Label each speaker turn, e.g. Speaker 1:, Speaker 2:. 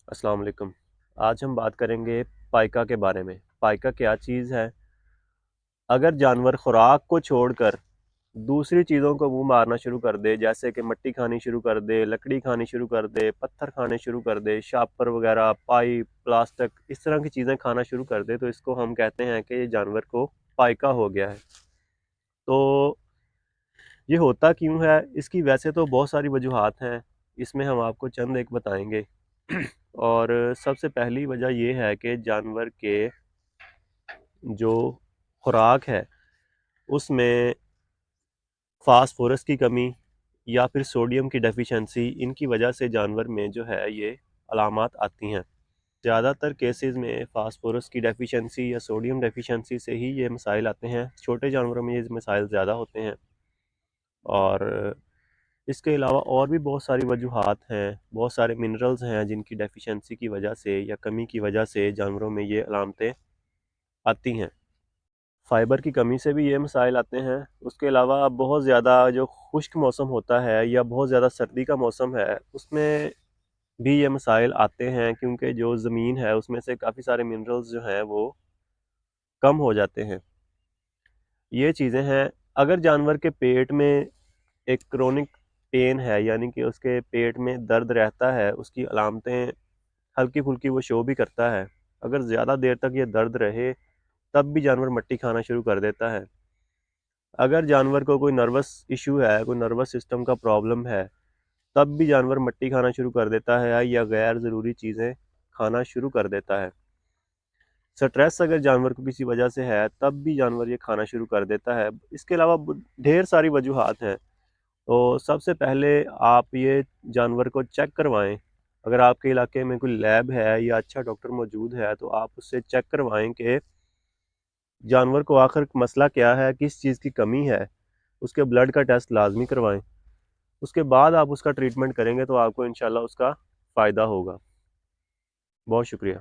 Speaker 1: السلام علیکم۔ آج ہم بات کریں گے پائکا کے بارے میں۔ پائکا کیا چیز ہے؟ اگر جانور خوراک کو چھوڑ کر دوسری چیزوں کو منہ مارنا شروع کر دے، جیسے کہ مٹی کھانی شروع کر دے، لکڑی کھانی شروع کر دے، پتھر کھانے شروع کر دے، شاپر وغیرہ، پائپ، پلاسٹک، اس طرح کی چیزیں کھانا شروع کر دے، تو اس کو ہم کہتے ہیں کہ یہ جانور کو پائکا ہو گیا ہے۔ تو یہ ہوتا کیوں ہے؟ اس کی ویسے تو بہت ساری وجوہات ہیں، اس میں ہم آپ کو چند ایک بتائیں گے۔ اور سب سے پہلی وجہ یہ ہے کہ جانور کے جو خوراک ہے اس میں فاسفورس کی کمی یا پھر سوڈیم کی ڈیفیشنسی، ان کی وجہ سے جانور میں جو ہے یہ علامات آتی ہیں۔ زیادہ تر کیسز میں فاسفورس کی ڈیفیشنسی یا سوڈیم ڈیفیشنسی سے ہی یہ مسائل آتے ہیں، چھوٹے جانوروں میں یہ مسائل زیادہ ہوتے ہیں۔ اور اس کے علاوہ اور بھی بہت ساری وجوہات ہیں، بہت سارے منرلز ہیں جن کی ڈیفیشنسی کی وجہ سے یا کمی کی وجہ سے جانوروں میں یہ علامتیں آتی ہیں۔ فائبر کی کمی سے بھی یہ مسائل آتے ہیں۔ اس کے علاوہ بہت زیادہ جو خشک موسم ہوتا ہے یا بہت زیادہ سردی کا موسم ہے، اس میں بھی یہ مسائل آتے ہیں، کیونکہ جو زمین ہے اس میں سے کافی سارے منرلز جو ہیں وہ کم ہو جاتے ہیں۔ یہ چیزیں ہیں۔ اگر جانور کے پیٹ میں ایک کرونک پین ہے، یعنی کہ اس کے پیٹ میں درد رہتا ہے، اس کی علامتیں ہلکی پھلکی وہ شو بھی کرتا ہے، اگر زیادہ دیر تک یہ درد رہے تب بھی جانور مٹی کھانا شروع کر دیتا ہے۔ اگر جانور کو کوئی نروس ایشو ہے، کوئی نروس سسٹم کا پرابلم ہے، تب بھی جانور مٹی کھانا شروع کر دیتا ہے یا غیر ضروری چیزیں کھانا شروع کر دیتا ہے۔ سٹریس اگر جانور کو کسی وجہ سے ہے تب بھی جانور یہ کھانا شروع کر دیتا ہے۔ اس کے علاوہ ڈھیر ساری وجوہات ہیں۔ تو سب سے پہلے آپ یہ جانور کو چیک کروائیں۔ اگر آپ کے علاقے میں کوئی لیب ہے یا اچھا ڈاکٹر موجود ہے تو آپ اس سے چیک کروائیں کہ جانور کو آخر مسئلہ کیا ہے، کس چیز کی کمی ہے۔ اس کے بلڈ کا ٹیسٹ لازمی کروائیں۔ اس کے بعد آپ اس کا ٹریٹمنٹ کریں گے تو آپ کو انشاءاللہ اس کا فائدہ ہوگا۔ بہت شکریہ۔